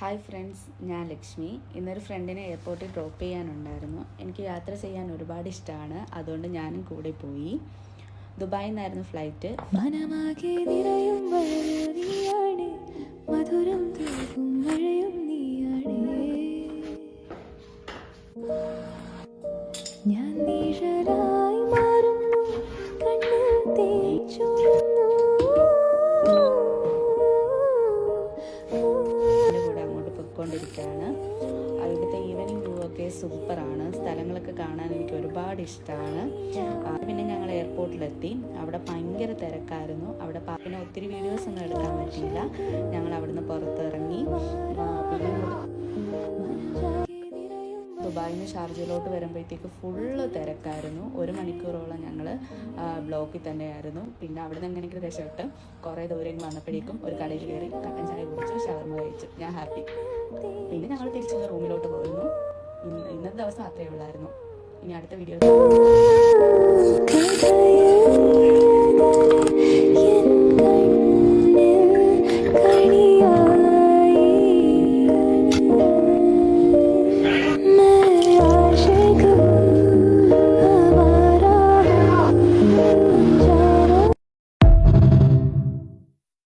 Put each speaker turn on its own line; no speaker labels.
Hi friends, ഞാൻ ലക്ഷ്മി. ഇന്നൊരു ഫ്രണ്ടിനെ എയർപോർട്ടിൽ ഡ്രോപ്പ് ചെയ്യാനുണ്ടായിരുന്നു. എനിക്ക് യാത്ര ചെയ്യാൻ ഒരുപാട് ഇഷ്ടമാണ്, അതുകൊണ്ട് ഞാനും കൂടെ പോയി. ദുബായിൽ നിന്നായിരുന്നു ഫ്ലൈറ്റ്.
മനമാകെ നിറയും നീയാണ്, മധുരം തൂകും മഴയും നീയാണ്. ഞാൻ നിഴലായി മാറുന്നു, കണ്ണിൽ തേച്ചുന്നു.
കൂടെ അങ്ങോട്ട് പോയിക്കൊണ്ടിരിക്കുകയാണ്. അവിടുത്തെ ഈവനിങ് വ്യൂ ഒക്കെ സൂപ്പറാണ്. സ്ഥലങ്ങളൊക്കെ കാണാൻ എനിക്ക് ഒരുപാട് ഇഷ്ടമാണ്. പിന്നെ ഞങ്ങൾ എയർപോർട്ടിലെത്തി. അവിടെ ഭയങ്കര തിരക്കായിരുന്നു. അവിടെ പിന്നെ ഒത്തിരി വീഡിയോസ് ഒന്നും എടുക്കാൻ പറ്റിയില്ല. ഞങ്ങൾ അവിടുന്ന് പുറത്തിറങ്ങി. പിന്നെ ദുബായിൽ നിന്ന് ഷാർജയിലോട്ട് വരുമ്പോഴത്തേക്ക് ഫുള്ള് തിരക്കായിരുന്നു. 1 മണിക്കൂറോളം ഞങ്ങൾ ബ്ലോക്കിൽ തന്നെയായിരുന്നു. പിന്നെ അവിടെ നിന്ന് എങ്ങനെയെങ്കിലും രക്ഷപ്പെട്ട് കുറേ ദൂരം വന്നപ്പോഴേക്കും ഒരു കടയിൽ കയറി കട്ടൻ ചായ കുടിച്ചു, ഷവർമ കഴിച്ചു. ഞാൻ ഹാപ്പി. പിന്നെ ഞങ്ങൾ തിരിച്ച് റൂമിലോട്ട് പോയിരുന്നു. ഇന്നത്തെ ദിവസം അത്രയേ ഉള്ളായിരുന്നു. ഇനി അടുത്ത വീഡിയോ